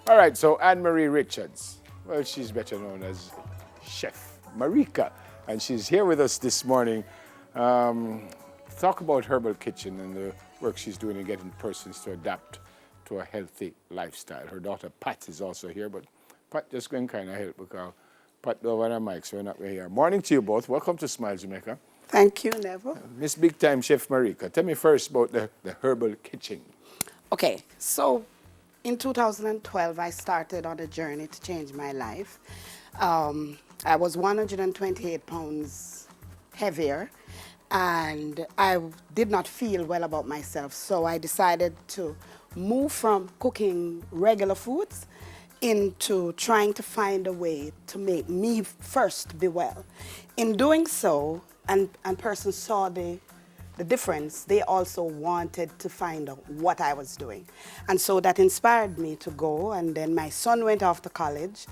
All right, so Anne-Marie Richards. Well, she's better known as Chef Marika, and she's here with us this morning. Talk about Herbal Kitchen and the work she's doing in getting persons to adapt to a healthy lifestyle. Her daughter Pat is also here, but Pat just going kind of help because Pat over the mic, so we're not here. Morning to you both. Welcome to Smile Jamaica. Thank you, Neville. Miss Big Time Chef Marika, tell me first about the Herbal Kitchen. Okay, so in 2012, I started on a journey to change my life. I was 128 pounds heavier, and I did not feel well about myself. So I decided to move from cooking regular foods into trying to find a way to make me first be well. In doing so, and persons saw the difference, they also wanted to find out what I was doing. And so that inspired me to go, and then my son went off to college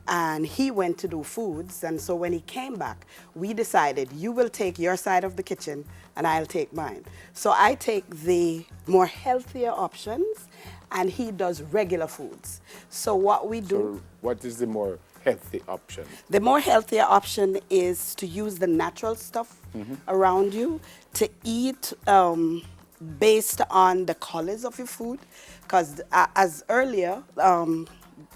and he went to do foods. And so when he came back, we decided, you will take your side of the kitchen and I'll take mine. So I take the more healthier options and he does regular foods. So what we do... So what is the more healthy option? The more healthier option is to use the natural stuff around you, to eat based on the colors of your food. Because as earlier,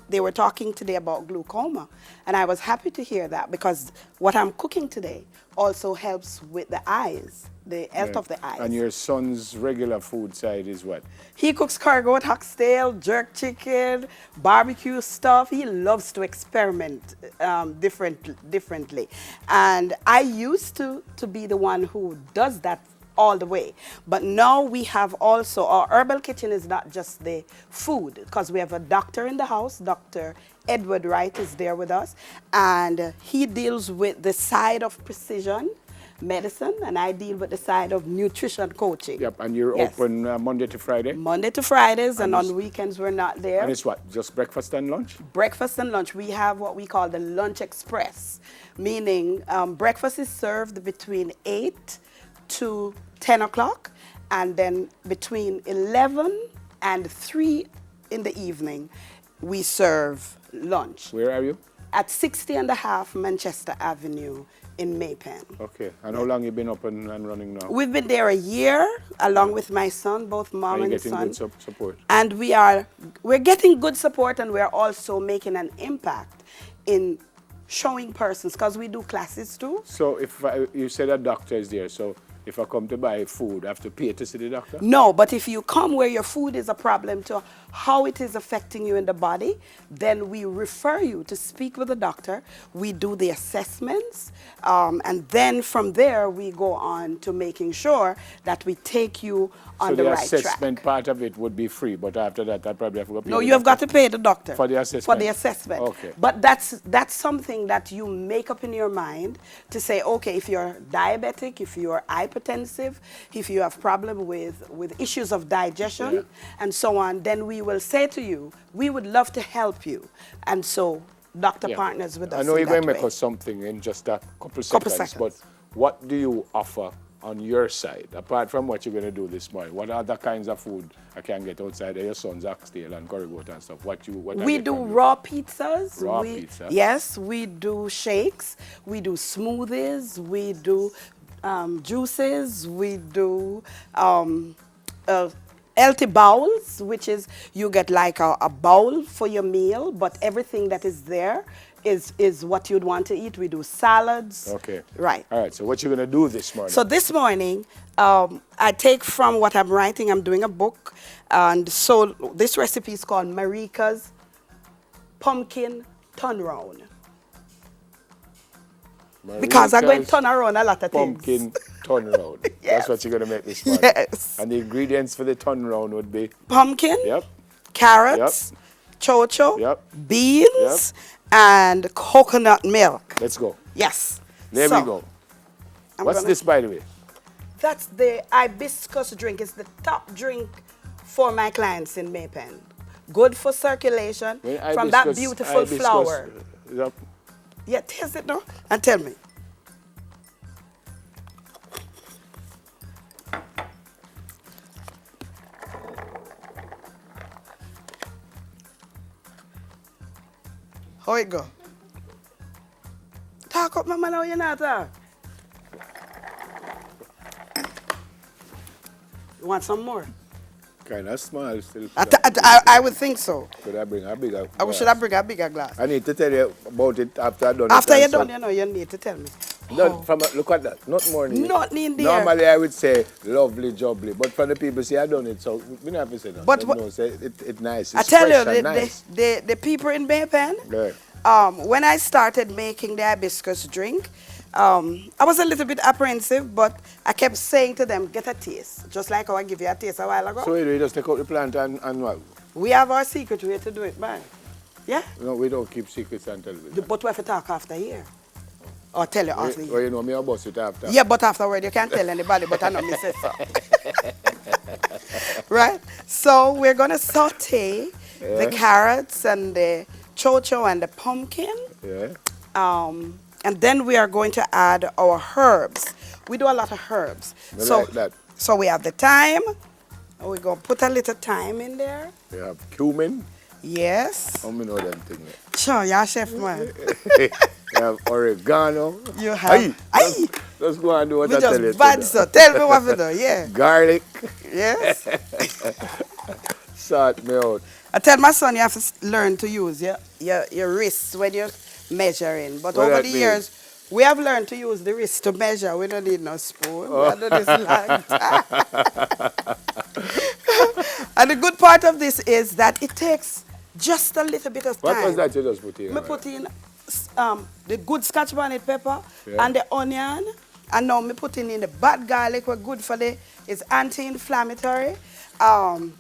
they were talking today about glaucoma, and I was happy to hear that because what I'm cooking today also helps with the eyes, the health of the eyes. And your son's regular food side is what? He cooks cargo, oxtail, jerk chicken, barbecue stuff. He loves to experiment differently. And I used to be the one who does that all the way. But now we have also, our herbal kitchen is not just the food, because we have a doctor in the house. Dr. Edward Wright is there with us, and he deals with the side of precision medicine, and I deal with the side of nutrition coaching. Yep, and you're open Monday to Friday? Monday to Fridays, and on weekends we're not there. And it's what, just breakfast and lunch? Breakfast and lunch. We have what we call the Lunch Express, meaning breakfast is served between 8 to 10 o'clock, and then between 11 and 3 in the evening, we serve lunch. Where are you? At 60 and a half Manchester Avenue in Maypen. Okay, and how long you been up and running now? We've been there a year, along with my son, both mom and son. Are you getting good support? And we're getting good support, and we're also making an impact in showing persons, because we do classes too. So if you said a doctor is there, so if I come to buy food, I have to pay to see the doctor? No, but if you come where your food is a problem to how it is affecting you in the body, then we refer you to speak with the doctor. We do the assessments, and then from there we go on to making sure that we take you on the right track. So the assessment part of it would be free, but after that I probably have to go pay. No, you have got to pay the doctor. For the assessment? For the assessment. Okay. But that's something that you make up in your mind to say, okay, if you're diabetic, if you're hypertensive, if you have problem with issues of digestion and so on, then we will say to you, we would love to help you. And so doctor partners with us. I know you're in that going to make way. us something in just a couple seconds, but what do you offer on your side, apart from what you're going to do this morning? What other kinds of food I can get outside of your son's oxtail and curry goat and stuff? We do raw pizzas. Raw pizza? Yes, we do shakes. We do smoothies. We do juices. We do healthy bowls, which is you get like a bowl for your meal, but everything that is there is what you'd want to eat. We do salads. Okay. Right. All right, so what you're going to do this morning? So this morning, I take from what I'm writing. I'm doing a book, and so this recipe is called Marika's Pumpkin Turnaround. Because I'm going to turn around a lot of pumpkin things. turnaround. Yes. That's what you're going to make this morning. Yes. And the ingredients for the turnaround would be? Pumpkin, Yep. carrots, chocho, Yep. beans, and coconut milk. Let's go. Yes. There So, we go. I'm What's gonna- this, by the way? That's the hibiscus drink. It's the top drink for my clients in Maypen. Good for circulation from that beautiful flower. Yep. Yeah, taste it now and tell me. How it go? Talk up, mama, now you're not talk. You want some more? Kind of small still. I would think so. Could I bring a bigger Should I bring a bigger glass? I need to tell you about it after I've done it. After you're done, you know, you need to tell me. Look at that. Not more neat. Not in there. Normally I would say lovely, jubbly. But from the people say I done it, so we don't have to say that. But no, say it's nice. It's I tell you, fresh and nice. the people in Baypen, Yeah. when I started making the hibiscus drink, I was a little bit apprehensive, but I kept saying to them, get a taste. Just like how I give you a taste a while ago. So you just take out the plant and what? We have our secret way to do it, man. Yeah? No, we don't keep secrets until we But we have to talk after here. Or tell you after here. Well, you know me about it after. Yeah, but afterward you can't tell anybody, but I know me say so. Right? So we're going to saute the carrots and the chocho and the pumpkin. Yeah. And then we are going to add our herbs. We do a lot of herbs. Like that. So we have the thyme. We're going to put a little thyme in there. We have cumin. Yes. How many know them things? Sure, you're chef, man. You have oregano. You have... Aye. Let's go and do what We I tell you. just bad, so tell me what to do, yeah. Garlic. Yes. Sort me out. I tell my son you have to learn to use your wrists when you're measuring. But What over that the mean? years, we have learned to use the wrist to measure. We don't need no spoon. We do this long time. And the good part of this is that it takes just a little bit of time. What was that you just put in? I put in the good scotch bonnet pepper Yeah. and the onion. And now I put in the bad garlic. We're good for it's anti-inflammatory. The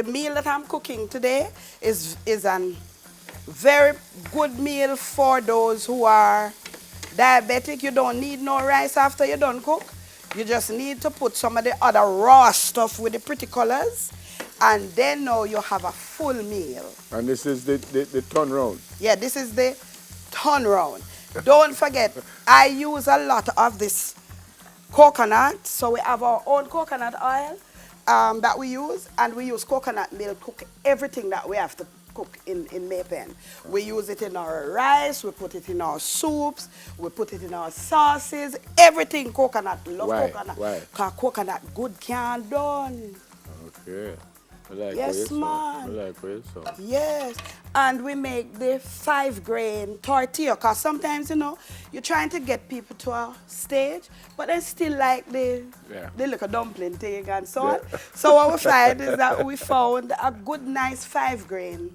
meal that I'm cooking today is a very good meal for those who are diabetic. You don't need no rice after you're done cook. You just need to put some of the other raw stuff with the pretty colors, and then now you have a full meal. And this is the turnaround. Yeah, this is the turnaround. Don't forget, I use a lot of this coconut, so we have our own coconut oil that we use, and we use coconut milk to cook everything that we have to cook in Maypen. We use it in our rice, we put it in our soups, we put it in our sauces, everything coconut. Love Why? coconut. Why? Because coconut good can done. Okay. I like Yes, what you man. say. I like what you say. Yes, and we make the 5-grain tortilla, because sometimes, you know, you're trying to get people to a stage, but they still like the little dumpling thing and so on. So what we find is that we found a good, nice 5-grain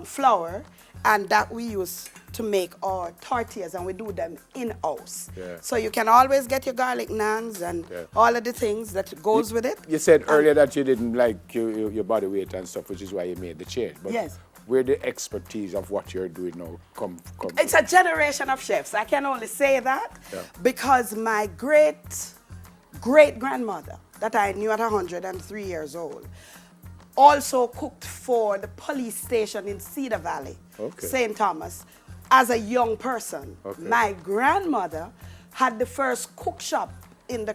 flour, and that we use to make our tortillas, and we do them in-house. Yeah. So you can always get your garlic naans and all of the things that goes with it. You said earlier that you didn't like your body weight and stuff, which is why you made the change. But Yes. where the expertise of what you're doing now come It's a generation of chefs. I can only say that because my great-grandmother that I knew at 103 years old also cooked for the police station in Cedar Valley, St. Thomas, as a young person. Okay. My grandmother had the first cook shop in the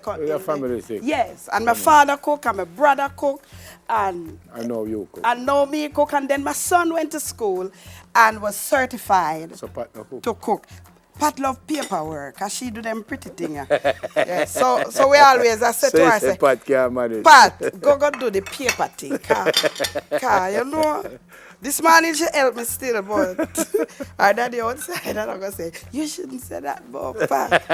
country. Your family thing. Yes, and my father cooked, and my brother cooked, and I know you cook. I know me cook, and then my son went to school and was certified So Pat no cook. to cook. Pat love paperwork, cause she do them pretty things. Yeah, so we always, I said So to her, you I say say, Pat can't manage. Pat, go do the paper thing, car, you know, this morning she helped me still, but our daddy outside, and I'm gonna say, you shouldn't say that about Pat.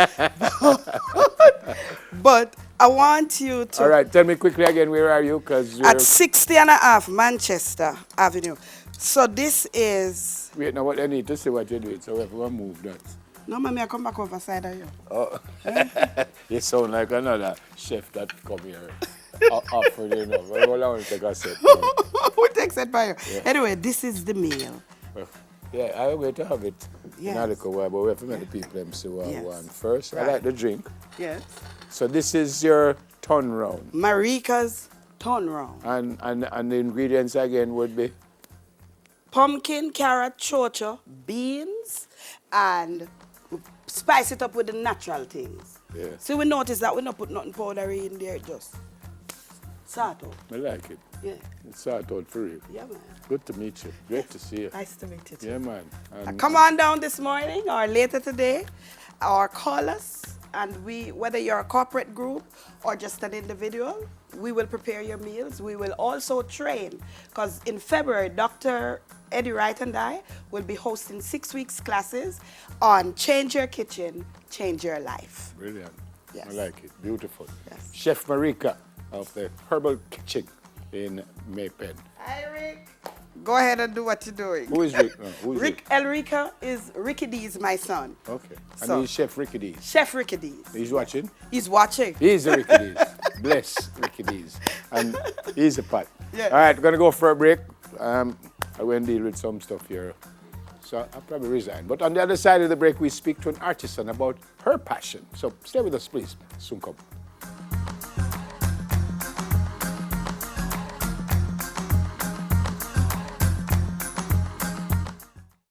But I want you to. All right, tell me quickly again, where are you? Because At 60.5 Manchester Avenue. So this is. Wait, now what I need to see what you're doing, so we have to move that. No, mommy, I come back over side of you. Oh. You sound like another chef that come here. Offered, you know. But hold on, take a set. Who takes it by you? Yeah. Anyway, this is the meal. Well, yeah, I'm going to have it Yes. in a little while, but we have to make the people them see what I Yes. want first. Right. I like the drink. Yes. So this is your turnaround. Marika's turnaround. And the ingredients again would be? Pumpkin, carrot, chocho, beans, and we spice it up with the natural things. Yeah. So we notice that we don't put nothing powdery in there, just salt out. I like it. Yeah. It's out for you. Yeah, man. Good to meet you. Great to see you. Nice to meet you too. Yeah, man. And Come on down this morning or later today, or call us, and whether you're a corporate group or just an individual, we will prepare your meals. We will also train, because in February, Dr. Eddie Wright and I will be hosting 6 weeks classes on Change Your Kitchen, Change Your Life. Brilliant. Yes. I like it. Beautiful. Yes. Chef Marika of the Herbal Kitchen in Maypen. Hi, Rick. Go ahead and do what you're doing. Who is Rick? Who is Rick Elrica is Ricky D's my son. Okay. And So- he's Chef Ricky D's. Chef Ricky D's. He's watching? He's watching. He's the Ricky D's. Bless Ricky D's. And he's a pot. Yes. All right, we're going to go for a break. I went deal with some stuff here. So I'll probably resign. But on the other side of the break, we speak to an artisan about her passion. So stay with us, please. Soon come.